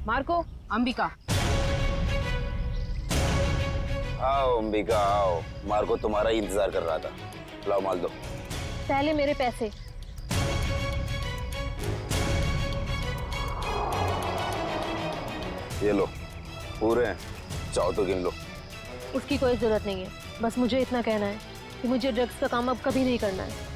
Marco, Ambika. आओ अंबिका आओ, Marco तुम्हारा ही इंतजार कर रहा था। लाओ माल दो। पहले मेरे पैसे। ये लो, पूरे हैं, चाहो तो गिन लो। उसकी कोई जरूरत नहीं है, बस मुझे इतना कहना है कि मुझे ड्रग्स का काम अब कभी नहीं करना है।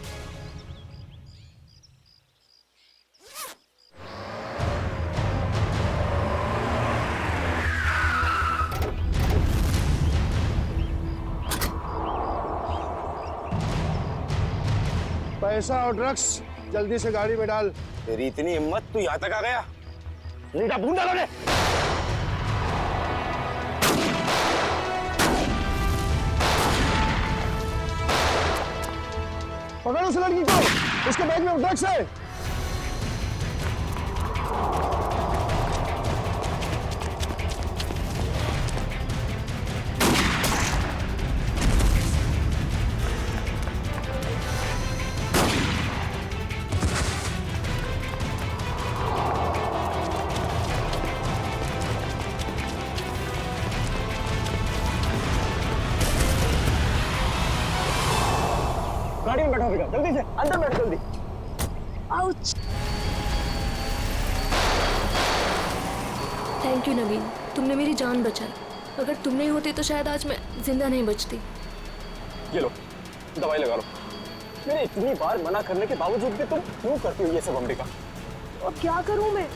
पैसा और ड्रग्स जल्दी से गाड़ी में डाल। तेरी इतनी हिम्मत, तू यहाँ तक आ गया? नीटा भून डालो ने। पकड़ो उस लड़की को, उसके बैग में ड्रग्स है। गाड़ी में बैठो, जल्दी से अंदर बैठ जल्दी। आउच। थैंक यू नवीन, तुमने मेरी जान बचाई। अगर तुम नहीं होते तो शायद आज मैं जिंदा नहीं बचती। ये लो, दवाई लगा लो। मैंने इतनी बार मना करने के बावजूद भी तुम क्यों करती हो ये सब अंबिका? और क्या करूं मैं?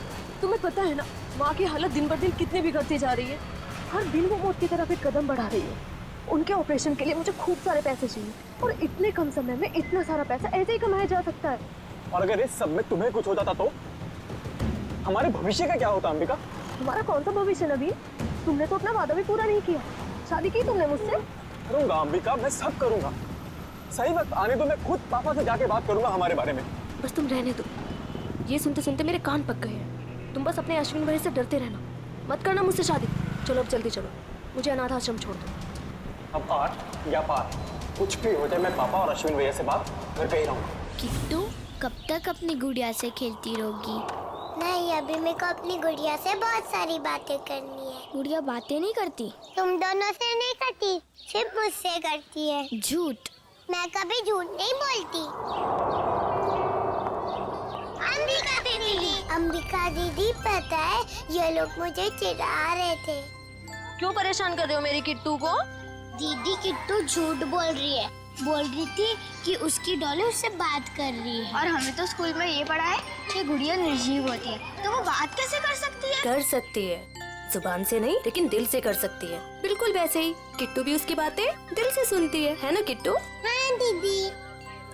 तुम्हें पता है ना, माँ की हालत दिन ब दिन कितनी बिगड़ती जा रही है। हर दिन वो मौत की तरफ एक कदम बढ़ा रही है। उनके ऑपरेशन के लिए मुझे खूब सारे पैसे चाहिए, और इतने कम समय में इतना सारा पैसा ऐसे ही कमाया जा सकता है। और अगर इस सब में तुम्हें कुछ हो जाता तो हमारे भविष्य का क्या होता अंबिका? तुम्हारा कौन सा भविष्य नवीन? तुमने तो अपना वादा भी पूरा नहीं किया। शादी की तुमने मुझसे? करूंगा अंबिका, मैं सब करूंगा। सही वक्त आने दो, मैं खुद पापा से जाके बात करूंगा हमारे बारे में। बस तुम रहने दो। ये सुनते सुनते मेरे कान पक गए हैं। तुम बस अपने अश्विन भाई से डरते रहना, मत करना मुझसे शादी। चलो अब जल्दी चलो, मुझे अनाथ आश्रम छोड़ दो। अब आर या पार, कुछ भी हो जाए मैं पापा और अश्विन भैया से बात घर पे ही रहूंगा। किट्टू, कब तक अपनी गुड़िया से खेलती रहोगी? नहीं, अभी मेरे को अपनी गुड़िया से बहुत सारी बातें करनी है। गुड़िया बातें नहीं करती? तुम दोनों से नहीं करती, सिर्फ मुझसे करती है। झूठ। मैं कभी झूठ नहीं बोलती। अंबिका दीदी, पता है ये लोग मुझे चिढ़ा रहे थे। क्यों परेशान कर रहे हो मेरी किट्टू को? दीदी, किट्टू झूठ बोल रही है। बोल रही थी कि उसकी डॉली उससे बात कर रही है। और हमें तो स्कूल में ये पढ़ा है कि गुड़िया निर्जीव होती है, तो वो बात कैसे कर सकती है? कर सकती है, जुबान से नहीं लेकिन दिल से कर सकती है। बिल्कुल वैसे ही किट्टू भी उसकी बातें दिल से सुनती है ना किट्टू? हाँ दीदी।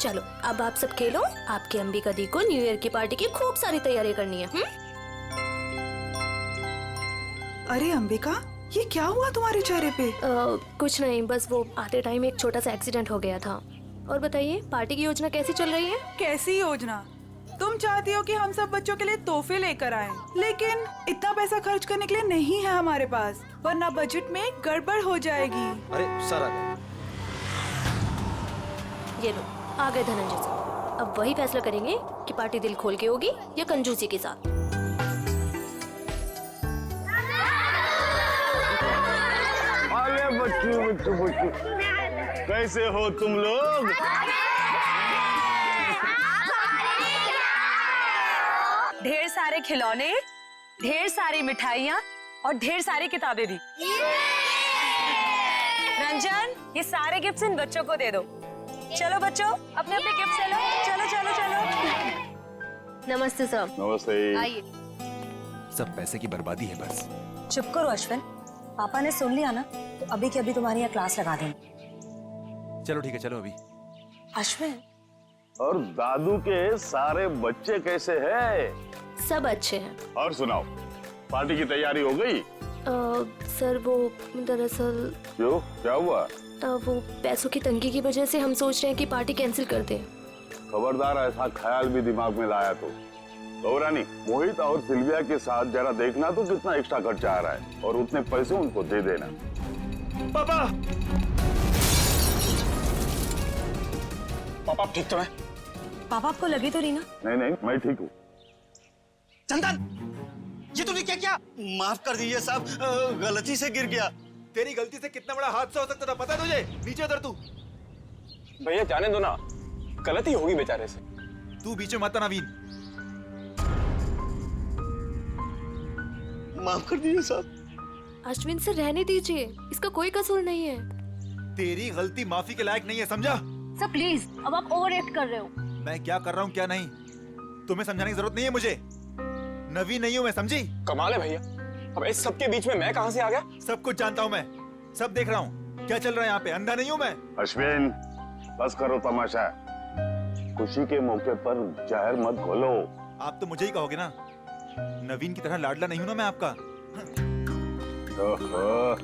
चलो अब आप सब खेलो। आपकी अंबिका दी को न्यू ईयर की पार्टी की खूब सारी तैयारी करनी है। अरे अंबिका, ये क्या हुआ तुम्हारे चेहरे पे? कुछ नहीं, बस वो आते टाइम एक छोटा सा एक्सीडेंट हो गया था। और बताइए, पार्टी की योजना कैसी चल रही है? कैसी योजना? तुम चाहती हो कि हम सब बच्चों के लिए तोहफे लेकर आएं, लेकिन इतना पैसा खर्च करने के लिए नहीं है हमारे पास, वरना बजट में गड़बड़ हो जाएगी। अरे सर आ गए। ये लो, आ गए धनंजय साहब। अब वही फैसला करेंगे कि पार्टी दिल खोल के होगी या कंजूसी के साथ। अरे बच्चू, कैसे हो तुम लोग? ढेर सारे खिलौने, ढेर सारी मिठाइयाँ और ढेर सारी किताबें भी। रंजन, ये सारे गिफ्ट्स इन बच्चों को दे दो। चलो बच्चों, अपने अपने गिफ्ट्स ले लो। चलो चलो चलो। नमस्ते सर। नमस्ते। आइए। सब पैसे की बर्बादी है बस। चुप करो अश्विन, पापा ने सुन लिया ना तो अभी के अभी तुम्हारी यहाँ क्लास लगा देंगे। चलो ठीक है, चलो अभी। अश्विन, और दादू के सारे बच्चे कैसे हैं? सब अच्छे हैं। और सुनाओ, पार्टी की तैयारी हो गई? सर वो दरअसल क्यों, क्या हुआ? वो पैसों की तंगी की वजह से हम सोच रहे हैं कि पार्टी कैंसिल कर दें। खबरदार ऐसा ख्याल भी दिमाग में लाया तो गौरानी, मोहित और सिल्विया के साथ जरा देखना तो कितना एक्स्ट्रा खर्चा आ रहा है, और उतने पैसे उनको दे देना। पापा, पापा आप ठीक तो हैं? पापा आपको लगी तो रही ना? नहीं नहीं, मैं ठीक हूँ। चंदन, ये तूने क्या किया? माफ कर दीजिए साहब, गलती से गिर गया। तेरी गलती से कितना बड़ा हादसा हो सकता था पता है तुझे? नीचे उतर तू। भैया जाने दो ना, गलती होगी बेचारे से। तू बीच में मत आ नवीन। माफ कर दीजिए साहब। अश्विन से रहने दीजिए, इसका कोई कसूर नहीं है। तेरी गलती माफी के लायक नहीं है, समझा? सर प्लीज, अब आप ओवर एक्ट कर रहे हो। मैं क्या कर रहा हूँ क्या नहीं, तुम्हें समझाने की जरूरत नहीं है मुझे। नवीन नहीं हूँ मैं, समझी? कमाल है भैया, अब इस सबके बीच में मैं कहां से आ गया? सब कुछ जानता हूँ मैं, सब देख रहा हूँ। क्या चल रहा है यहाँ पे? अंधा नहीं हूँ मैं। अश्विन बस करो तमाशा, खुशी के मौके पर जहर मत घोलो। आप तो मुझे ही कहोगे ना, नवीन की तरह लाडला नहीं हूँ ना मैं आपका। ओहो,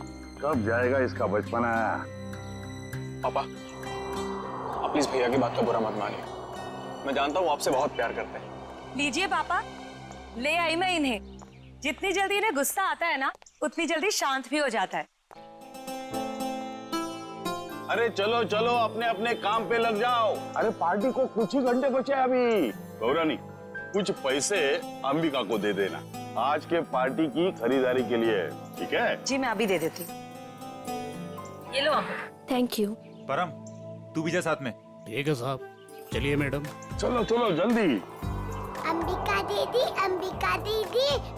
कब जाएगा इसका बचपना? पापा, आप प्लीज भैया की बात का बुरा मत मानिए। मैं जानता हूँ आपसे बहुत प्यार करते हैं। लीजिए पापा, ले आई मैं इन्हें। जितनी जल्दी इन्हें गुस्सा आता है ना, उतनी जल्दी शांत भी हो जाता है। अरे चलो चलो, अपने अपने काम पे लग जाओ। अरे पार्टी को कुछ ही घंटे बचे अभी। गौरानी, कुछ पैसे अंबिका को दे देना, आज के पार्टी की खरीदारी के लिए, ठीक है? जी मैं अभी दे देती हूँ। ये लो अंबिका। Thank you. परम, तू भी जा साथ में। ठीक है साहब, चलिए मैडम। चलो चलो जल्दी। अंबिका दीदी,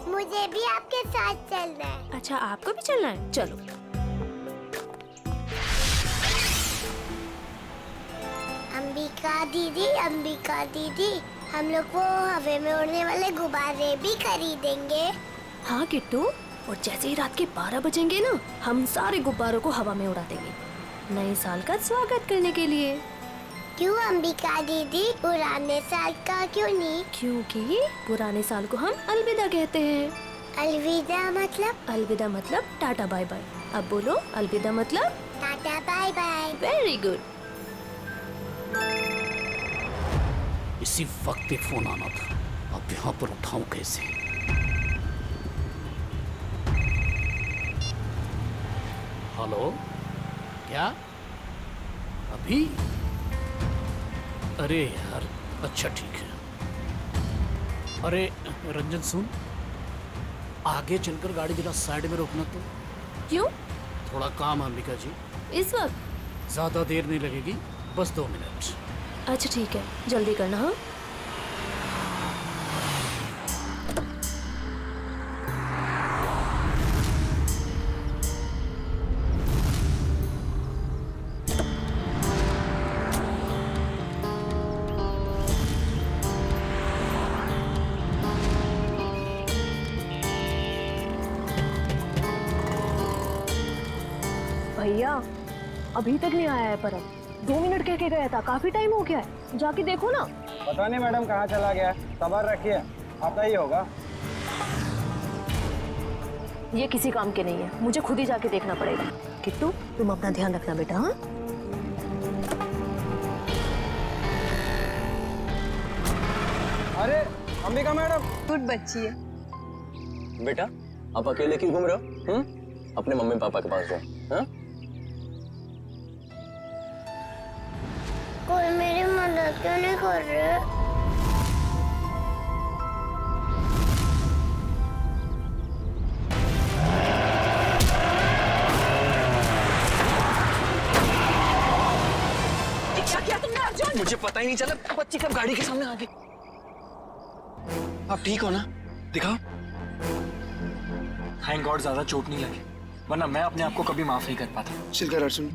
मुझे भी आपके साथ चलना है। अच्छा, आपको भी चलना है? चलो। अंबिका दीदी, हम लोग वो हवा में उड़ने वाले गुब्बारे भी खरीदेंगे। हाँ किट्टू, और जैसे ही रात के 12 बजेंगे ना, हम सारे गुब्बारों को हवा में उड़ा देंगे, नए साल का स्वागत करने के लिए। क्यों अंबिका दीदी, पुराने साल का क्यों नहीं? क्योंकि पुराने साल को हम अलविदा कहते हैं। अलविदा मतलब? अलविदा मतलब टाटा बाय बाय। अब बोलो, अलविदा मतलब? Tata bye bye. Very good. इसी वक्त एक फोन आना था, अब यहाँ पर उठाऊं कैसे? हेलो, क्या अभी? अरे यार, अच्छा ठीक है। अरे रंजन सुन, आगे चलकर गाड़ी जरा साइड में रोकना तो। क्यों? थोड़ा काम है अंबिका जी। इस वक्त? ज्यादा देर नहीं लगेगी, बस 2 मिनट। अच्छा ठीक है, जल्दी करना। हाँ भैया, अभी तक नहीं आया है परम। 2 मिनट कह के गया था, काफी टाइम हो गया है, जाके देखो ना। पता नहीं मैडम कहाँ चला गया, सबर रखिए, आता ही होगा। ये किसी काम के नहीं है, मुझे खुद ही जाके देखना पड़ेगा। किट्टू, तुम अपना ध्यान रखना बेटा। हाँ अरे अंबिका मैडम, गुड बच्ची है। बेटा आप अकेले क्यों घूम रहे हो? अपने मम्मी पापा के पास जाओ। कोई मेरी मदद क्यों नहीं कर रहे? क्या किया तुमने अर्जुन? मुझे पता ही नहीं चला, बच्ची कब गाड़ी के सामने आ गई। आप ठीक हो ना? दिखाओ। थैंक गॉड ज्यादा चोट नहीं लगी, वरना मैं अपने आप को कभी माफ नहीं कर पाता। चिल अर्जुन,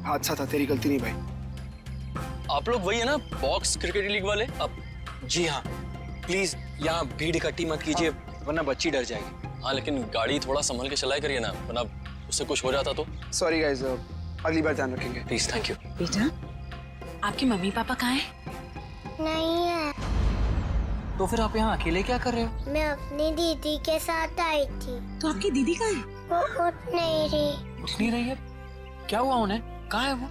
हादसा था, तेरी गलती नहीं भाई। आप लोग वही है ना, बॉक्स क्रिकेट लीग वाले? अब जी हाँ, प्लीज यहाँ भीड़ इकट्ठी मत कीजिए, वरना बच्ची डर जाएगी। हाँ लेकिन गाड़ी थोड़ा संभल के चलाया करिए ना, वरना उससे कुछ हो जाता तो। सॉरी गाइस, अगली बार ध्यान रखेंगे। Please, thank you. बेटा, आपके मम्मी पापा कहाँ हैं? नहीं है। तो फिर आप यहाँ अकेले क्या कर रहे हो? मैं अपनी दीदी के साथ आई थी। तो आपकी दीदी कहाँ है? वो उठ नहीं रही। उठ नहीं रही है? क्या हुआ उन्हें? कहाँ है वो?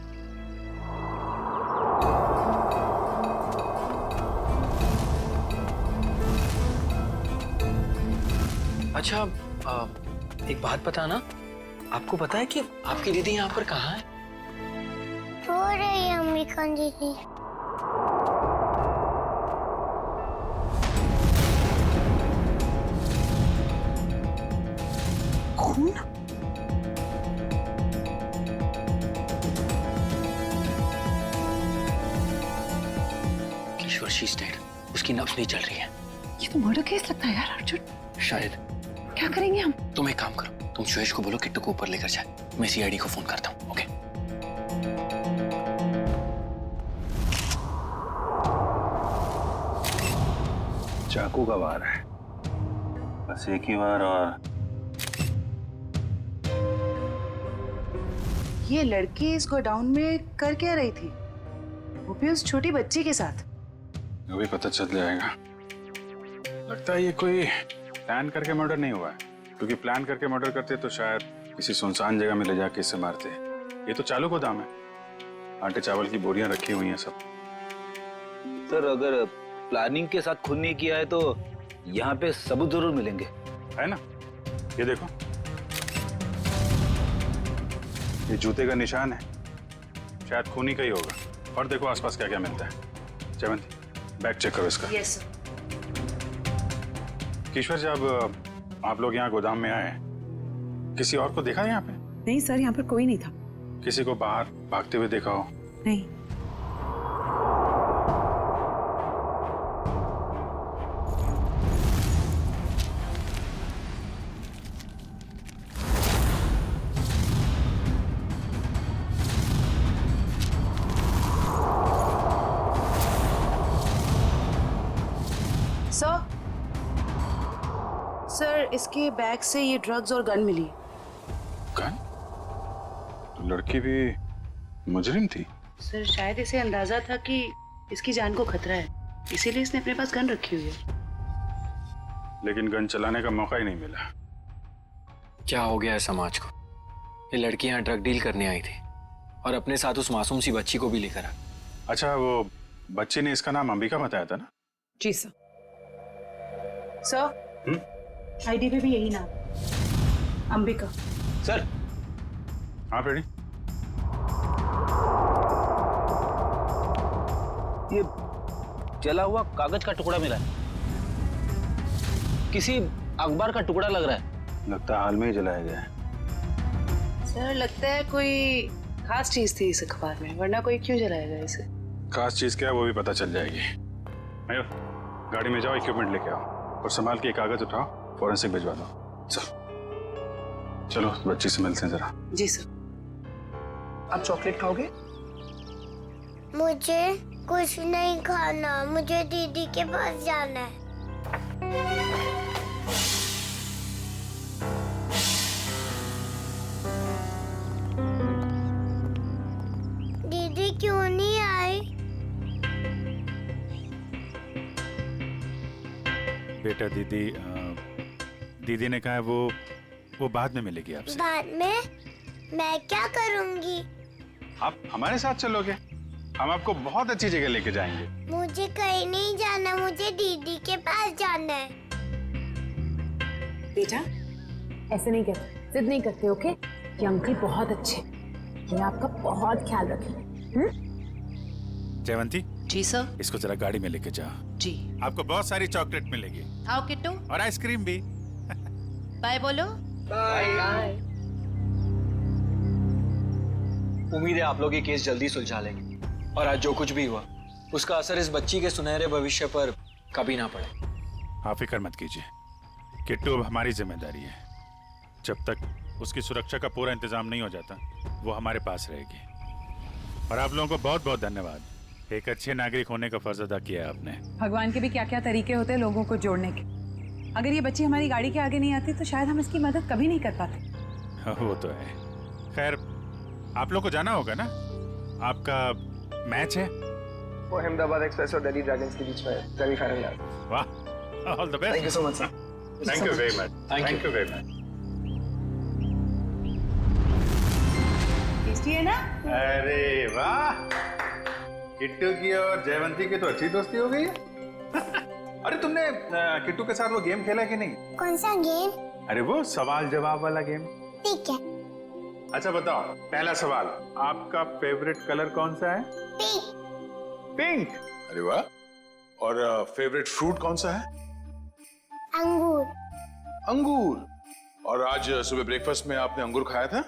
अच्छा, एक बात बताना, आपको पता है कि आपकी दीदी यहाँ पर कहाँ है? रो रही है अंबिका दीदी। खून? किशोर शी इज डेड। उसकी नब्ज नहीं चल रही है। ये तो मर्डर केस लगता है यार अर्जुन। शायद। क्या करेंगे हम? तुम एक काम करो, तुम सुयश को बोलो किट्टू को ऊपर लेकर जाए। मैं सीआईडी को फोन करता हूँ। ओके? चाकू का वार है, बस एक ही बार। और ये लड़की इस गोडाउन में कर क्या रही थी, वो भी उस छोटी बच्ची के साथ? वो भी पता चल जाएगा। लगता है ये कोई प्लान करके मर्डर नहीं हुआ है, क्योंकि प्लान करके मर्डर करते तो शायद किसी सुनसान जगह में ले जाके इसे मारते। ये तो चालू गोदाम है, आटे चावल की बोरियां रखी हुई हैं सब। सर अगर प्लानिंग के साथ खून नहीं किया है तो यहाँ पे सबूत जरूर मिलेंगे, है ना? ये देखो, ये जूते का निशान है, शायद खूनी का ही होगा। और देखो आसपास क्या क्या मिलता है। जयवंती, बैग चेक करो इसका। Yes sir. किशोर, जब आप लोग यहाँ गोदाम में आए, किसी और को देखा है यहाँ पे? नहीं सर, यहाँ पर कोई नहीं था। किसी को बाहर भागते हुए देखा हो? नहीं। सर, इसके बैग से ये ड्रग्स और गन मिली। गन? तो लड़की भी मुजरिम थी? सर, शायद इसे अंदाजा था कि इसकी जान को खतरा है, इसीलिए इसने अपने पास गन रखी हुई है। लेकिन गन चलाने का मौका ही नहीं मिला। क्या हो गया है समाज को? ये लड़की यहाँ ड्रग डील करने आई थी और अपने साथ उस मासूम सी बच्ची को भी लेकर आ। अच्छा, वो बच्ची ने इसका नाम अंबिका बताया था ना? जी सर। सर, आईडी पे भी यही नाम, अंबिका। सर। हाँ रेडी। ये जला हुआ कागज का टुकड़ा मिला है, किसी अखबार का टुकड़ा लग रहा है। लगता है हाल में ही जलाया गया है। सर, लगता है कोई खास चीज थी इस अखबार में, वरना कोई क्यों जलाएगा इसे? खास चीज क्या है वो भी पता चल जाएगी। मयूर, गाड़ी में जाओ, इक्विपमेंट लेके आओ और संभाल के कागज उठाओ, फॉरेंसिक भिजवा दो। चलो बच्ची से मिलते हैं जरा। जी सर। आप चॉकलेट खाओगे? मुझे कुछ नहीं खाना, मुझे दीदी के पास जाना है। दीदी क्यों नहीं आई? बेटा, दीदी ने कहा है वो बाद में मिलेगी आपसे। बाद में? मैं क्या करूंगी? आप हमारे साथ चलोगे, हम आपको बहुत अच्छी जगह लेके जाएंगे। मुझे कहीं नहीं जाना, मुझे दीदी के पास जाना है। बेटा, ऐसे नहीं कहते, जिद नहीं करते, ओके? ये अंकल बहुत अच्छे, ये आपका बहुत ख्याल रखेंगे। जयवंती। जी सर। इसको जरा गाड़ी में लेके जाओ। जी। आपको बहुत सारी चॉकलेट मिलेगी। आओ किट्टू। और आइसक्रीम भी। बाय बोलो। बाय। उम्मीद है आप लोग ये केस जल्दी सुलझा लेंगे और आज जो कुछ भी हुआ उसका असर इस बच्ची के सुनहरे भविष्य पर कभी ना पड़े। आप फिक्र मत कीजिए, किट्टू अब हमारी जिम्मेदारी है। जब तक उसकी सुरक्षा का पूरा इंतजाम नहीं हो जाता वो हमारे पास रहेगी। और आप लोगों को बहुत बहुत धन्यवाद, एक अच्छे नागरिक होने का फर्ज अदा किया है आपने। भगवान के भी क्या क्या तरीके होते हैं लोगों को जोड़ने के। अगर ये बच्ची हमारी गाड़ी के आगे नहीं आती तो शायद हम इसकी मदद कभी नहीं कर पाते। वो तो है। खैर, आप लोग को जाना होगा ना, आपका मैच है। वो अहमदाबाद एक्सप्रेस और दिल्ली ड्रैगन्स के बीच में सेमीफाइनल है। वाह, all the best. Thank you so much sir. Thank you very much. Thank you very much. Tasty है ना? अरे वाह, किट्टू की और जयवंती की तो अच्छी दोस्ती हो गई है। अरे तुमने किट्टू के साथ वो गेम खेला कि नहीं? कौन सा गेम? अरे वो सवाल जवाब वाला गेम। ठीक है। अच्छा बताओ, पहला सवाल, आपका फेवरेट कलर कौन सा है? पिंक। पिंक? अरे वाह। और फेवरेट फ्रूट कौन सा है? अंगूर। अंगूर। और आज सुबह ब्रेकफास्ट में आपने अंगूर खाया था?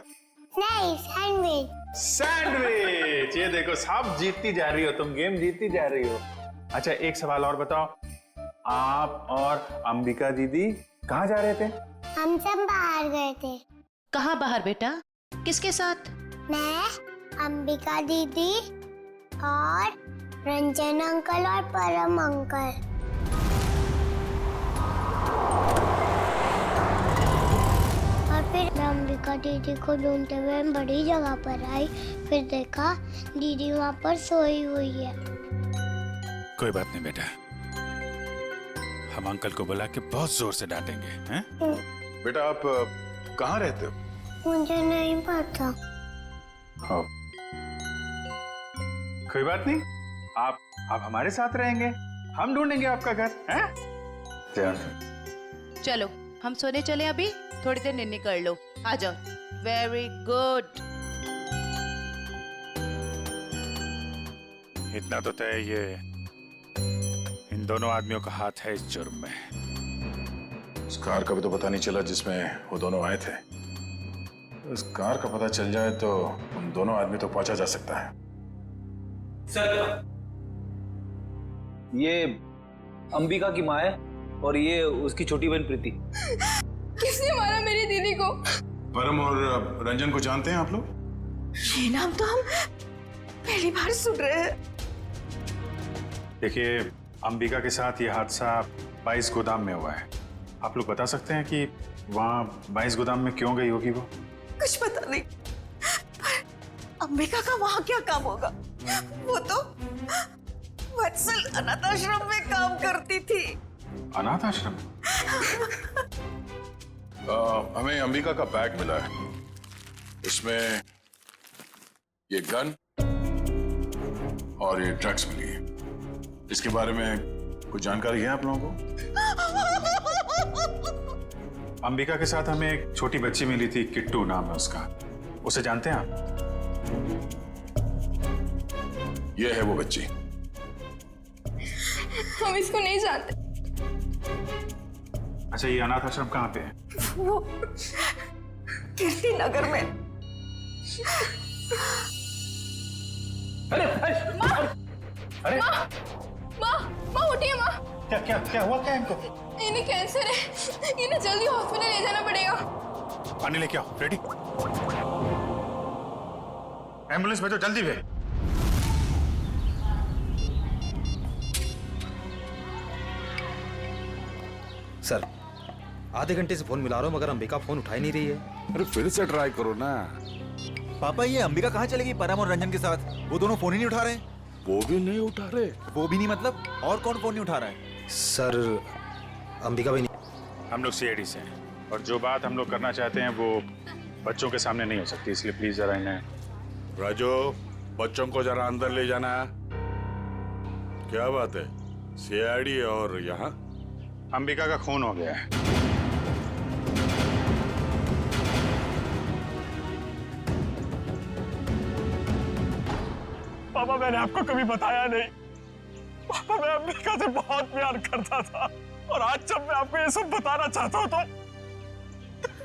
नहीं, सैंडविच। सैंडविच। ये देखो साहब, जीतती जा रही हो तुम, गेम जीतती जा रही हो। अच्छा एक सवाल और बताओ, आप और अंबिका दीदी कहाँ जा रहे थे? हम सब बाहर गए थे। कहाँ बाहर बेटा? किसके साथ? मैं, अंबिका दीदी और रंजन अंकल और परम अंकल। और फिर मैं अंबिका दीदी को ढूंढते हुए बड़ी जगह पर आई, फिर देखा दीदी वहाँ पर सोई हुई है। कोई बात नहीं बेटा, हम अंकल को बुला के बहुत जोर से डांटेंगे, हैं? बेटा आप कहाँ रहते हो? मुझे नहीं पता। हाँ। कोई बात नहीं, आप हमारे साथ रहेंगे, हम ढूंढेंगे आपका घर, हैं? चलो हम सोने चले, अभी थोड़ी देर निन्नी कर लो, आ जाओ। Very good. इतना तो तय, ये इन दोनों आदमियों का हाथ है इस जुर्म में। उस कार का भी तो पता नहीं चला जिसमें वो दोनों आए थे। उस कार का पता चल जाए तो उन दोनों आदमी तो पहुंचा जा सकता है। सर, ये अंबिका की माँ है और ये उसकी छोटी बहन प्रीति। किसने मारा मेरी दीदी को? परम और रंजन को जानते हैं आप लोग? ये नाम तो हम पहली बार सुन रहे हैं। देखिए, अंबिका के साथ ये हादसा 22 गोदाम में हुआ है। आप लोग बता सकते हैं कि वहाँ 22 गोदाम में क्यों गई होगी वो? कुछ पता नहीं, पर अंबिका का वहाँ क्या काम होगा? वो तो वत्सल अनाथ आश्रम में काम करती थी। अनाथ आश्रम? हमें अंबिका का बैग मिला है, इसमें ये गन और ये ड्रग्स मिली है। इसके बारे में कुछ जानकारी है आप लोगों को? अंबिका के साथ हमें एक छोटी बच्ची मिली थी, किट्टू नाम है उसका। उसे जानते हैं आप? ये है वो बच्ची। हम इसको नहीं जानते। अच्छा, ये अनाथ आश्रम कहाँ पे है? वो कीर्ति नगर में। अरे माँ उठिए माँ। क्या हुआ क्या इनको? इन्हें कैंसर है, इन्हें जल्दी हॉस्पिटल ले जाना पड़ेगा। पानी लेके आओ, रेडी? एम्बुलेंस भेजो जल्दी भेज। सर, आधे घंटे से फोन मिला रहा हूँ मगर अंबिका फोन उठा ही नहीं रही है। अरे फिर से ट्राई करो ना। पापा, ये अंबिका कहाँ चलेगी परम और रंजन के साथ? वो दोनों फोन ही नहीं उठा रहे। वो भी नहीं उठा रहे? वो भी नहीं मतलब और कौन फोन नहीं उठा रहा है? सर, अंबिका भी नहीं। हम लोग सीआईडी से हैं और जो बात हम लोग करना चाहते हैं वो बच्चों के सामने नहीं हो सकती, इसलिए प्लीज जरा इन्हें। राजू, बच्चों को जरा अंदर ले जाना। क्या बात है, सीआईडी और यहाँ? अंबिका का खून हो गया है। पापा, मैंने आपको कभी बताया नहीं। पापा, मैं अंबिका से बहुत प्यार करता था और आज जब मैं आपको ये सब बताना चाहता हूँ तो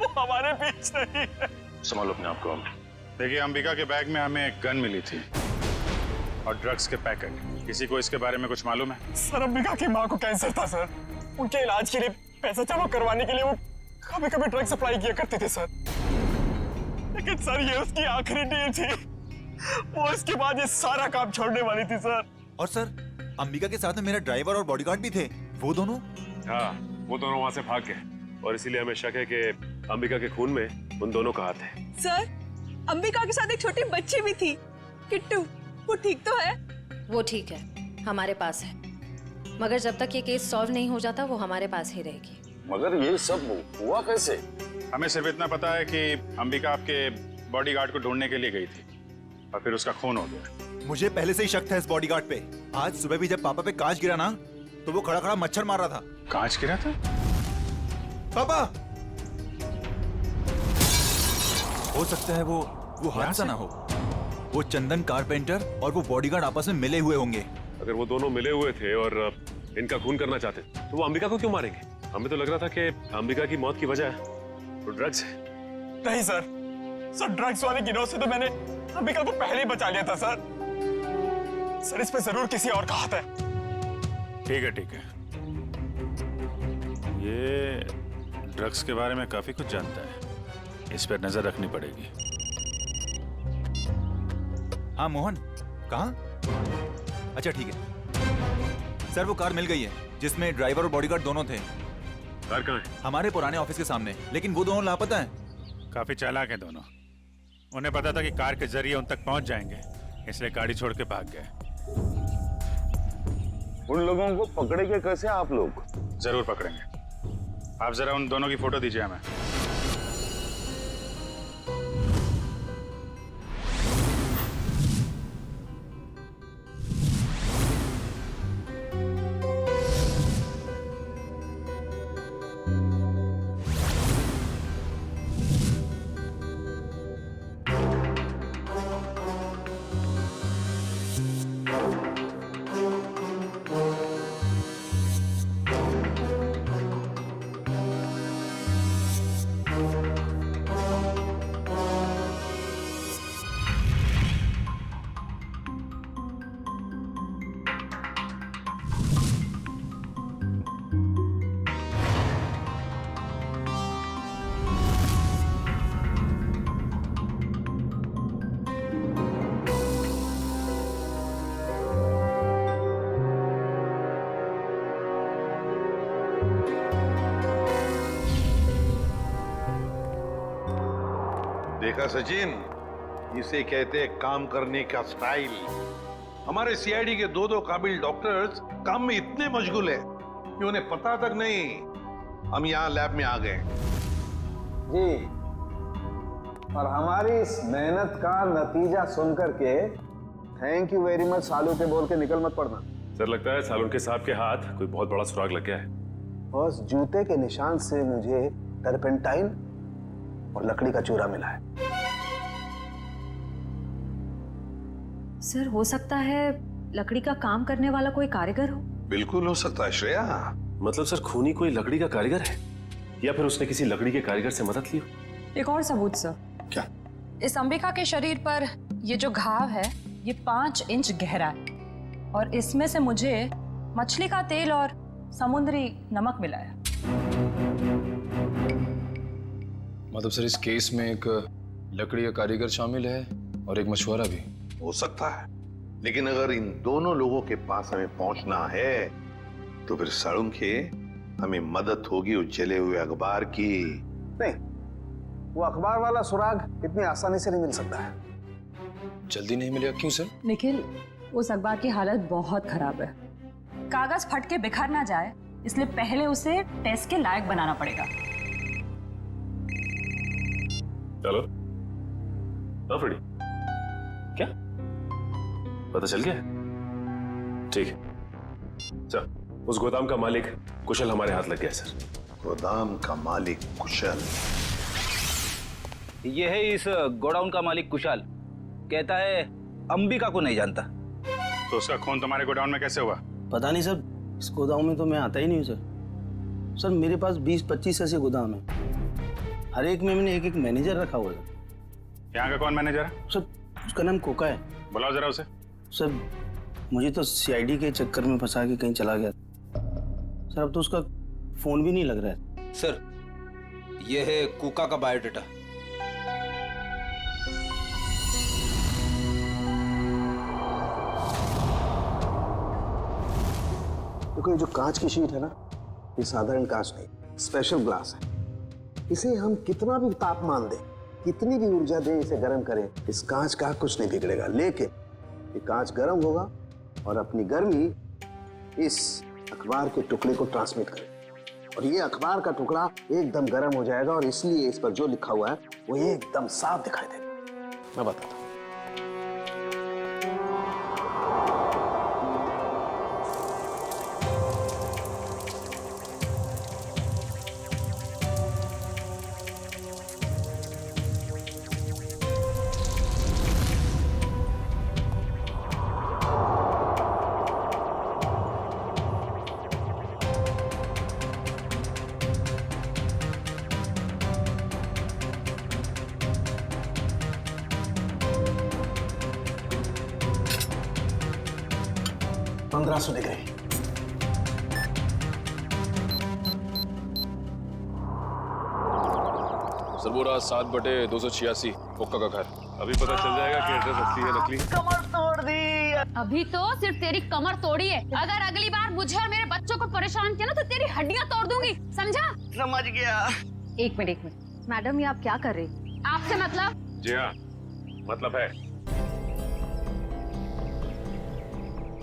वो हमारे बीच नहीं है। संभालो अपने आप को। देखिए, अंबिका के बैग में हमें एक गन मिली थी और ड्रग्स के पैकेट। किसी को इसके बारे में कुछ मालूम है? सर, अंबिका की माँ को कैंसर था सर। उनके इलाज के लिए पैसा जमा करवाने के लिए वो कभी कभी ड्रग सप्लाई किया करते थे सर। लेकिन सर, ये उसकी आखिरी डील थी। वो इसके बाद ये सारा काम छोड़ने वाली थी सर। और सर, अंबिका के साथ में मेरा ड्राइवर और बॉडीगार्ड भी थे, वो दोनों? हाँ, वो दोनों वहाँ से भाग गए और इसीलिए हमें शक है कि अंबिका के खून में उन दोनों का हाथ है। सर, अंबिका के साथ एक छोटी बच्ची भी थी, किट्टू। वो ठीक तो है? वो ठीक है, हमारे पास है, मगर जब तक ये केस सॉल्व नहीं हो जाता वो हमारे पास ही रहेगी। मगर ये सब हुआ कैसे? हमें सिर्फ इतना पता है कि अंबिका आपके बॉडीगार्ड को ढूंढने के लिए गई थी और फिर उसका खून हो गया। मुझे पहले से ही शक था इस बॉडीगार्ड पे। आज सुबह भी जब पापा पे कांच गिरा ना, तो वो खड़ा खड़ा मच्छर मार रहा था। कांच गिरा था? पापा, हो सकता है वो हादसा ना हो। वो चंदन कारपेंटर और वो बॉडीगार्ड आपस में मिले हुए होंगे। अगर वो दोनों मिले हुए थे और इनका खून करना चाहते तो वो अंबिका को क्यों मारेंगे? हमें तो लग रहा था कि अंबिका की मौत की वजह वो ड्रग्स है। नहीं सर, ड्रग्स वाले गिरोह से तो मैंने अंबिका को पहले ही बचा लिया था सर। सर इस पे जरूर किसी और का हाथ है। ठीक है ठीक है, ये ड्रग्स के बारे में काफी कुछ जानता है, इस पर नजर रखनी पड़ेगी। हाँ मोहन, कहाँ? अच्छा ठीक है सर, वो कार मिल गई है जिसमें ड्राइवर और बॉडीगार्ड दोनों थे। कार कहाँ है? हमारे पुराने ऑफिस के सामने, लेकिन वो दोनों लापता हैं। काफी चालाक हैं दोनों, उन्हें पता था कि कार के जरिए उन तक पहुंच जाएंगे, इसलिए गाड़ी छोड़ के भाग गए। उन लोगों को पकड़ेंगे कैसे आप लोग? जरूर पकड़ेंगे, आप जरा उन दोनों की फोटो दीजिए हमें। देखा सचिन, इसे कहते हैं काम करने का स्टाइल। हमारे सीआईडी के दो काबिल डॉक्टर्स काम में इतने मशगूल है कि उन्हें पता तक नहीं हम यहाँ लैब में आ गए। जी, और हमारी इस मेहनत का नतीजा सुनकर के थैंक यू वेरी मच सालू के बोल के निकल मत पड़ना। सर लगता है सालून के साहब के हाथ कोई बहुत बड़ा सुराग लग गया है। बस जूते के निशान से मुझे टर्पेंटाइन और लकड़ी का चूरा मिला है। सर हो सकता है लकड़ी का काम करने वाला कोई कारीगर हो। बिल्कुल हो सकता है श्रेया। मतलब सर खूनी कोई लकड़ी का कारीगर है, या फिर उसने किसी लकड़ी के कारीगर से मदद ली हो? एक और सबूत सर। क्या? इस अंबिका के शरीर पर ये जो घाव है ये 5 इंच गहरा है और इसमें से मुझे मछली का तेल और समुद्री नमक मिला है। मतलब सर इस केस में एक लकड़ी का कारीगर शामिल है और एक मछुआरा भी हो सकता है, लेकिन अगर इन दोनों लोगों के पास हमें पहुंचना है तो फिर सड़ुंखे हमें मदद होगी उस जले हुए अखबार की। नहीं, वो अखबार वाला सुराग इतनी आसानी से नहीं मिल सकता है। जल्दी नहीं मिलेगा? क्यों सर? निखिल, उस अखबार की हालत बहुत खराब है। कागज फट के बिखर ना जाए इसलिए पहले उसे टेस्ट के लायक बनाना पड़ेगा। चलो। हाँ फ्रेडी, क्या पता चल गया? ठीक है सर, उस गोदाम का मालिक कुशल हमारे हाथ लग गया सर। गोदाम का मालिक कुशल? ये है इस गोडाउन का मालिक कुशाल। कहता है अंबिका को नहीं जानता। तो उसका खून तुम्हारे गोडाउन में कैसे हुआ? पता नहीं सर, इस गोदाम में तो मैं आता ही नहीं हूँ सर। सर मेरे पास 20-25 ऐसे गोदाम है, हर एक में मैंने एक मैनेजर रखा हुआ है। यहाँ का कौन मैनेजर है? सर उसका नाम कोका है। बुलाओ जरा उसे। सर मुझे तो सीआईडी के चक्कर में फंसा के कहीं चला गया सर, अब तो उसका फोन भी नहीं लग रहा है। सर ये है कोका का बायोडाटा। देखो ये जो कांच की शीट है ना, ये साधारण कांच नहीं, स्पेशल ग्लास है। इसे हम कितना भी तापमान दें, कितनी भी ऊर्जा दें, इसे गर्म करें, इस कांच का कुछ नहीं बिगड़ेगा। लेकिन ये कांच गर्म होगा और अपनी गर्मी इस अखबार के टुकड़े को ट्रांसमिट करेगा और ये अखबार का टुकड़ा एकदम गर्म हो जाएगा और इसलिए इस पर जो लिखा हुआ है वो एकदम साफ दिखाई देगा। मैं बताता हूँ। 1500 दिख रही। सरबोरा 7/286 कोका का घर। अभी पता चल जाएगा कि एड्रेस असली है नकली। कमर तोड़ दी। अभी तो सिर्फ तेरी कमर तोड़ी है, अगर अगली बार मुझे और मेरे बच्चों को परेशान किया ना तो तेरी हड्डियां तोड़ दूंगी, समझा? समझ गया। एक मिनट मैडम, ये आप क्या कर रही? आपसे मतलब? जी हाँ, मतलब है,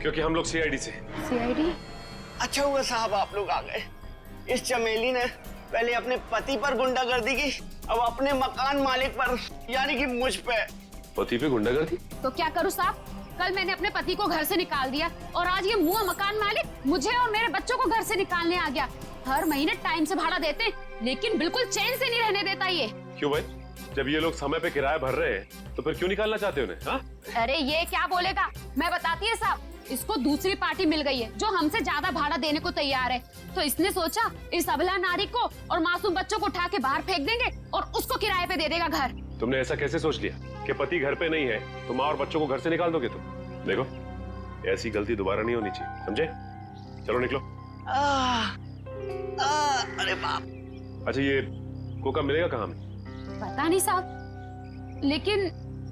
क्योंकि हम लोग सीआईडी से। सीआईडी? अच्छा हुआ साहब आप लोग आ गए। इस चमेली ने पहले अपने पति पर गुंडागर्दी की, अब अपने मकान मालिक पर, यानी कि मुझ पे। पति पे गुंडागर्दी? तो क्या करूँ साहब? कल मैंने अपने पति को घर से निकाल दिया और आज ये मुंह मकान मालिक मुझे और मेरे बच्चों को घर से निकालने आ गया। हर महीने टाइम से भाड़ा देते लेकिन बिल्कुल चैन से नहीं रहने देता ये। क्यों भाई? जब ये लोग समय पे किराया भर रहे हैं तो फिर क्यों निकालना चाहते हो उन्हें? हाँ? अरे ये क्या बोलेगा, मैं बताती है साहब, इसको दूसरी पार्टी मिल गई है जो हमसे ज्यादा भाड़ा देने को तैयार है, तो इसने सोचा इस अबला नारी को और मासूम बच्चों को उठा के बाहर फेंक देंगे और उसको किराए पे दे देगा घर। तुमने ऐसा कैसे सोच लिया कि पति घर पे नहीं है तो माँ और बच्चों को घर से निकाल दोगे तुम? देखो, ऐसी गलती दोबारा नहीं होनी चाहिए, समझे? चलो निकलो। अरे बाप। अच्छा, ये कोका मिलेगा कहाँ में? पता नहीं साहब, लेकिन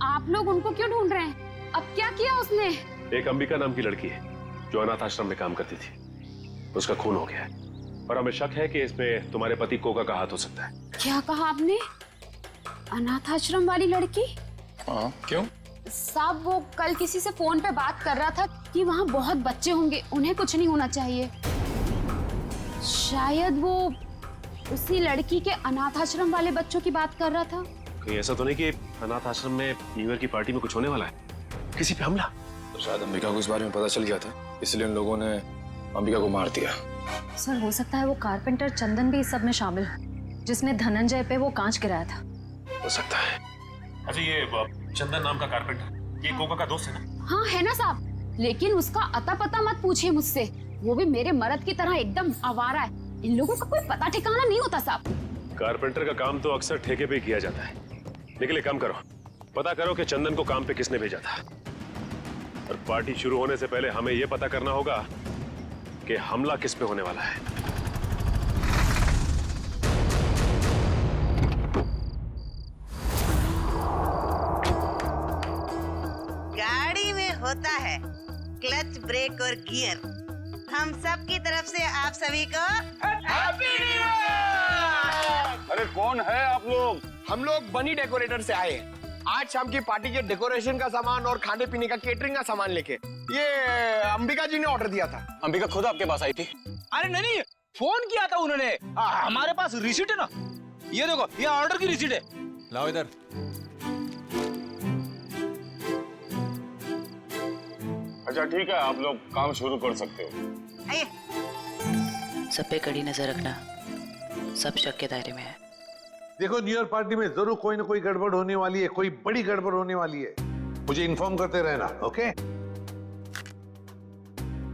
आप लोग उनको क्यों ढूंढ रहे हैं? अब क्या किया उसने? एक अंबिका नाम की लड़की है जो अनाथ आश्रम में काम करती थी, उसका खून हो गया है और हमें शक है कि इसमें तुम्हारे पति कोका का हाथ हो सकता है। क्या कहा आपने? अनाथ आश्रम वाली लड़की? हाँ, क्यों? साहब वो कल किसी से फोन पे बात कर रहा था कि वहाँ बहुत बच्चे होंगे, उन्हें कुछ नहीं होना चाहिए। शायद वो उसी लड़की के अनाथ आश्रम वाले बच्चों की बात कर रहा था। कहीं ऐसा तो नहीं कि अनाथ आश्रम में न्यू ईयर की पार्टी में कुछ होने वाला है, किसी पे हमला? तो शायद अंबिका को इस बारे में पता चल गया था, इसलिए उन लोगों ने अंबिका को मार दिया। सर हो सकता है वो कारपेंटर चंदन भी इस सब में शामिल हो, जिसने धनंजय पे वो कांच गिराया था। हो सकता है। अच्छा, ये चंदन नाम का कारपेंटर ये कोका का दोस्त है ना? हाँ है ना साहब, लेकिन उसका अता पता मत पूछिए मुझसे, वो भी मेरे मर्द की तरह एकदम आवारा है। इन लोगों का कोई पता ठिकाना नहीं होता साहब। कारपेंटर का काम तो अक्सर ठेके पे किया जाता है, लेकिन एक काम करो, पता करो कि चंदन को काम पे किसने भेजा था, और पार्टी शुरू होने से पहले हमें यह पता करना होगा कि हमला किस पे होने वाला है। गाड़ी में होता है क्लच, ब्रेक और गियर। हम सब की तरफ से आप सभी को हैप्पी न्यू ईयर। अरे कौन है आप लोग? हम लोग बनी डेकोरेटर से आए हैं आज शाम की पार्टी के डेकोरेशन का सामान और खाने पीने का केटरिंग का सामान लेके। ये अंबिका जी ने ऑर्डर दिया था। अंबिका खुद आपके पास आई थी? अरे नहीं, फोन किया था उन्होंने। हमारे पास रिसीट है ना, ये देखो, ये ऑर्डर की रिसीट है। लाओ इधर। अच्छा ठीक है, आप लोग काम शुरू कर सकते हो। सब पे कड़ी नजर रखना, सब शक के दायरे में है। देखो, न्यू ईयर पार्टी में जरूर कोई ना कोई गड़बड़ होने वाली है, कोई बड़ी गड़बड़ होने वाली है। मुझे इन्फॉर्म करते रहना, ओके?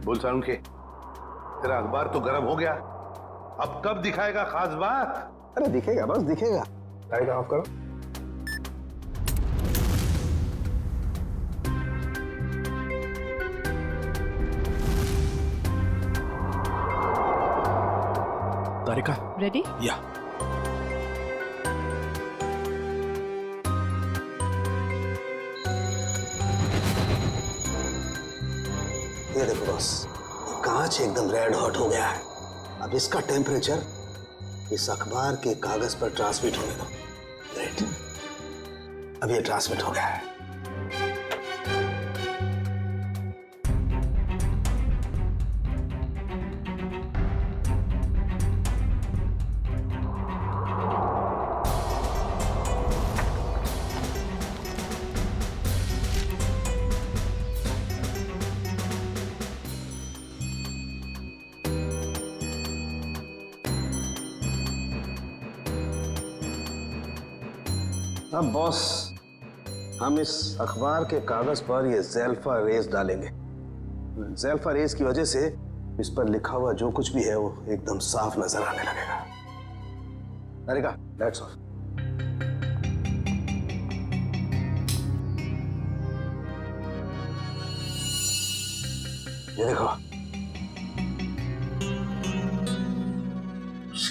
बोल सारुण के, तेरा अखबार तो गर्म हो गया, अब कब दिखाएगा खास बात? अरे दिखेगा, बस दिखेगा। लाइट ऑफ करो। तारिका रेडी? या ये देखो बॉस, ये कांच एकदम रेड हॉट हो गया है। अब इसका टेम्परेचर इस अखबार के कागज पर ट्रांसमिट होने दो। ग्रेट, अब ये ट्रांसमिट हो गया है। अब बॉस, हम इस अखबार के कागज पर ये ज़ेल्फा रेस डालेंगे। ज़ेल्फा रेस की वजह से इस पर लिखा हुआ जो कुछ भी है वो एकदम साफ नजर आने लगेगा। तारिका, लाइट्स ऑफ। ये देखो,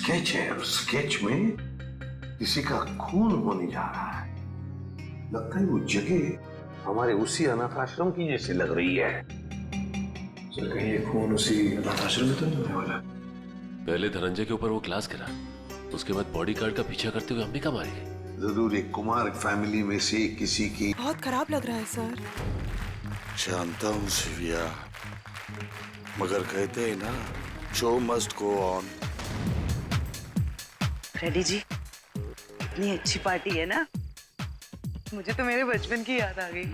स्केच है, उस स्केच में किसी का खून होने जा रहा है। लगता है वो जगह हमारे उसी अनाथ आश्रम की जैसी लग रही है। सर कहीं ये खून उसी अनाथ आश्रम में तो नहीं होने वाला? पहले धनंजय के ऊपर वो ग्लास गिरा, उसके बाद बॉडीगार्ड का पीछा करते हुए अंबिका मारी गई। जरूर एक कुमार फैमिली में से किसी की। बहुत खराब लग रहा है सर। जानता हूँ सिविया, मगर कहते हैं ना, show must go on. Freddie ji, इतनी अच्छी पार्टी है ना, मुझे तो मेरे बचपन की याद आ गई।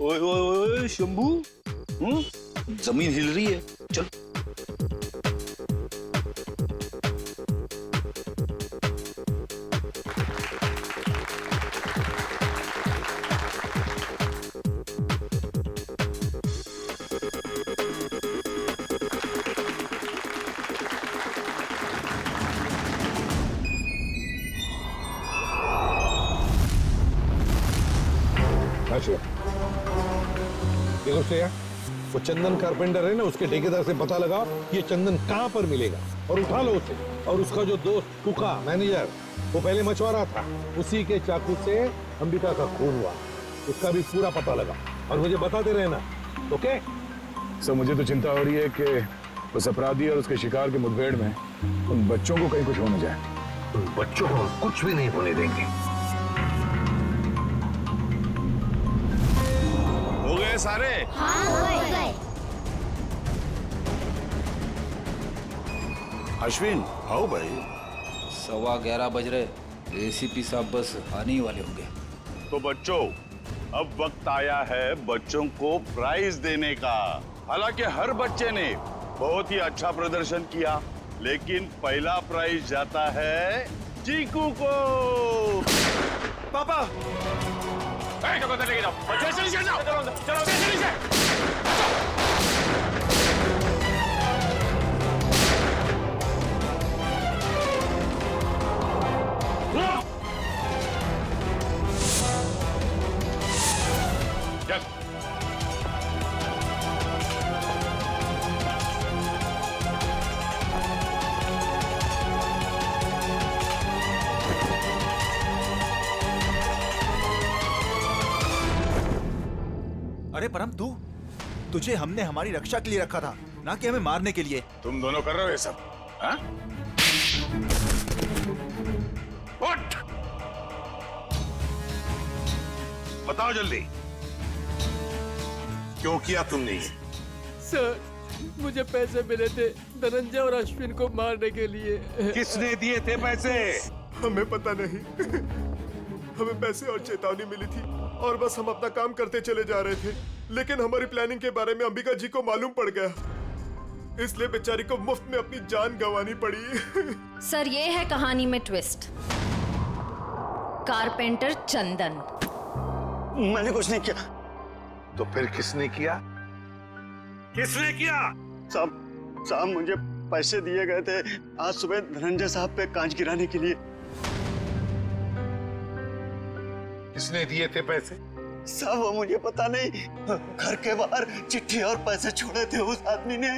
ओए ओए ओए शंभू, जमीन हिल रही है, चल। देखो श्रेया, वो चंदन कारपेंटर है ना, उसके ठेकेदार से पता लगा ये चंदन कहाँ पर मिलेगा और उठा लो उसे। और उसका जो दोस्त कुका मैनेजर, वो पहले मछुआरा था, उसी के चाकू से अंबिका का खून हुआ, उसका भी पूरा पता लगा और मुझे बताते रहना, ओके? सर मुझे तो चिंता हो रही है कि उस अपराधी और उसके शिकार के मुठभेड़ में उन बच्चों को कहीं कुछ हो न जाए। उन बच्चों को हम कुछ भी नहीं होने देंगे। हो गए सारे? हाँ, हो गए। अश्विन, आओ भाई। 11:15 बज रहे, एसीपी साहब बस आने ही वाले होंगे। तो बच्चों, अब वक्त आया है बच्चों को प्राइज देने का। हालांकि हर बच्चे ने बहुत ही अच्छा प्रदर्शन किया, लेकिन पहला प्राइज जाता है चीकू को। पापा, लेके जाओ, अरे परम, तुझे हमने हमारी रक्षा के लिए रखा था, ना कि हमें मारने के लिए। तुम दोनों कर रहे हो ये सब, हाँ? उठ! बताओ जल्दी, क्यों किया तुमने ये? सर, मुझे पैसे मिले थे धनंजय और अश्विन को मारने के लिए। किसने दिए थे पैसे? हमें पता नहीं। हमें पैसे और चेतावनी मिली थी और बस हम अपना काम करते चले जा रहे थे, लेकिन हमारी प्लानिंग के बारे में अंबिका जी को मालूम पड़ गया, इसलिए बेचारी को मुफ्त में अपनी जान गंवानी पड़ी। सर, ये है कहानी में ट्विस्ट। कारपेंटर चंदन। मैंने कुछ नहीं किया। तो फिर किसने किया? किसने किया? साहब मुझे पैसे दिए गए थे आज सुबह धनंजय साहब पे कांच गिराने के लिए। किसने दिए थे पैसे? साहब वो मुझे पता नहीं, घर के बाहर चिट्ठी और पैसे छोड़े थे उस आदमी ने।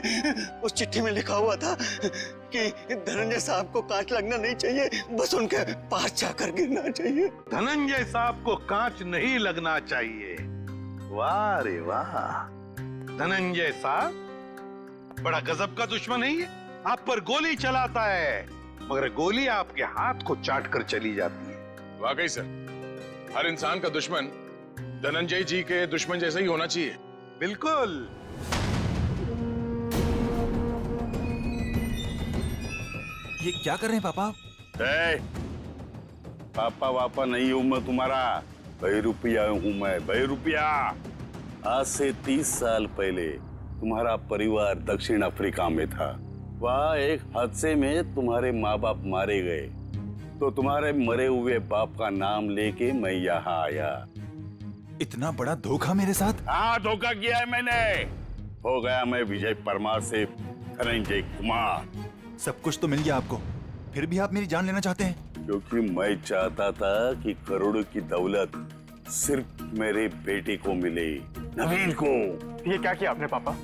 उस चिट्ठी में लिखा हुआ था कि धनंजय साहब को कांच लगना नहीं चाहिए, बस उनके पास जाकर गिरना चाहिए। धनंजय साहब को कांच नहीं लगना चाहिए। वाह रे वाह, धनंजय साहब बड़ा गजब का दुश्मन है ये। आप पर गोली चलाता है, मगर गोली आपके हाथ को चाट कर चली जाती है। वाकई सर, हर इंसान का दुश्मन धनंजय जी के दुश्मन जैसा ही होना चाहिए। बिल्कुल। ये क्या कर रहे हैं पापा? पापा वापा नहीं हूं मैं तुम्हारा, बहरूपिया हूं मैं, बहरूपिया। आज से 30 साल पहले तुम्हारा परिवार दक्षिण अफ्रीका में था। वहाँ एक हादसे में तुम्हारे माँ बाप मारे गए, तो तुम्हारे मरे हुए बाप का नाम लेके मैं यहाँ आया। इतना बड़ा धोखा मेरे साथ? हाँ, धोखा किया है मैंने। हो गया मैं विजय परमार से धनंजय कुमार। सब कुछ तो मिल गया आपको, फिर भी आप मेरी जान लेना चाहते हैं? क्योंकि मैं चाहता था कि करोड़ों की दौलत सिर्फ मेरे बेटे को मिले, नवीन को। ये क्या किया आपने पापा?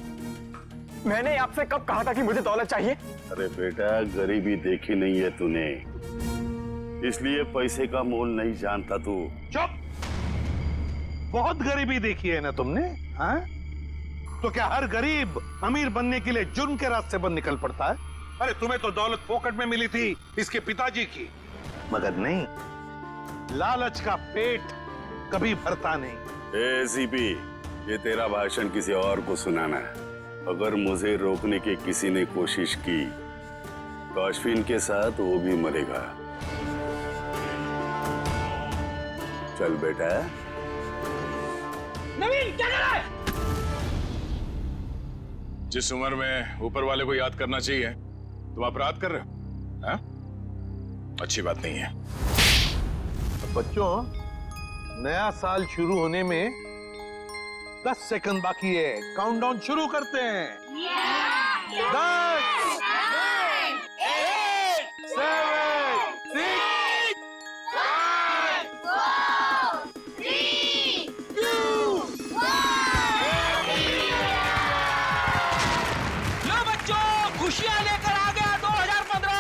मैंने आपसे कब कहा था कि मुझे दौलत चाहिए? अरे बेटा, गरीबी देखी नहीं है तूने, इसलिए पैसे का मोल नहीं जानता तू। चुप! बहुत गरीबी देखी है ना तुमने, हाँ? तो क्या हर गरीब अमीर बनने के लिए जुर्म के रास्ते पर निकल पड़ता है? अरे तुम्हें तो दौलत फोकट में मिली थी इसके पिताजी की, मगर नहीं, लालच का पेट कभी भरता नहीं। एसीपी, ये तेरा भाषण किसी और को सुनाना है। अगर मुझे रोकने की किसी ने कोशिश की तो अश्विन के साथ वो भी मरेगा। चल बेटा। नवीन, क्या कर रहा है? जिस उम्र में ऊपर वाले को याद करना चाहिए तुम अपराध कर रहे हो, हाँ? अच्छी बात नहीं है। बच्चों, नया साल शुरू होने में 10 सेकंड बाकी है। काउंटडाउन शुरू करते हैं। 10, 9, 8, 7, 6, 5, 4, 3, 2, 1। लो बच्चों, खुशियां लेकर आ गया 2015।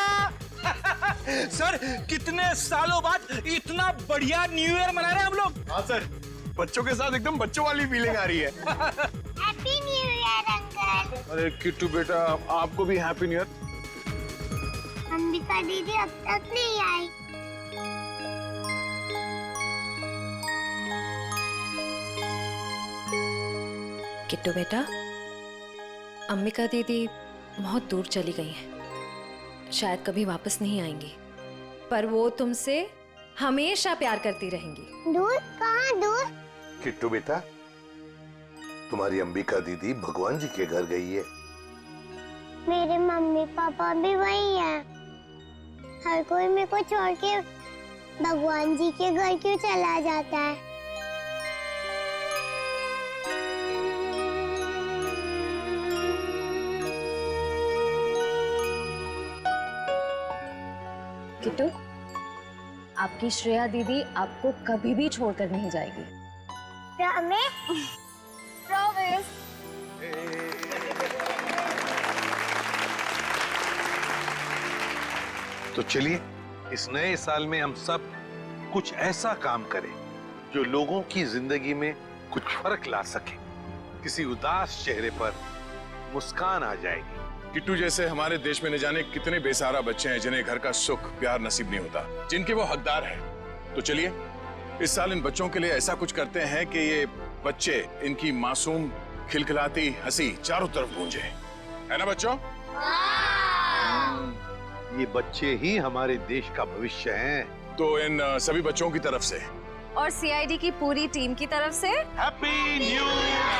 सर, कितने सालों बाद इतना बढ़िया न्यू ईयर मना रहे हैं हम लोग। हाँ सर, बच्चों के साथ एकदम बच्चों वाली फीलिंग आ रही है। Happy new year uncle. अरे किट्टू बेटा, आपको भी हैप्पी न्यू ईयर। अंबिका दीदी अब तक नहीं आई। किट्टू बेटा, अंबिका दीदी बहुत दूर चली गई हैं, शायद कभी वापस नहीं आएंगी, पर वो तुमसे हमेशा प्यार करती रहेंगी। दूर? कहाँ दूर? किट्टू बेटा, तुम्हारी अंबिका दीदी भगवान जी के घर गई है। मेरे मम्मी पापा भी वही हैं। हर कोई मेरे को छोड़ के भगवान जी के घर क्यों चला जाता है? किट्टू, आपकी श्रेया दीदी आपको कभी भी छोड़कर नहीं जाएगी। प्रॉमिस? प्रॉमिस। तो चलिए, इस नए साल में हम सब कुछ ऐसा काम करें जो लोगों की जिंदगी में कुछ फर्क ला सके। किसी उदास चेहरे पर मुस्कान आ जाएगी। किट्टू जैसे हमारे देश में न जाने कितने बेसहारा बच्चे हैं जिन्हें घर का सुख प्यार नसीब नहीं होता, जिनके वो हकदार हैं। तो चलिए इस साल इन बच्चों के लिए ऐसा कुछ करते हैं कि ये बच्चे, इनकी मासूम खिलखिलाती हंसी चारों तरफ गूंजे, है ना बच्चों? ये बच्चे ही हमारे देश का भविष्य हैं। तो इन सभी बच्चों की तरफ से और सीआईडी की पूरी टीम की तरफ से हैप्पी न्यू ईयर।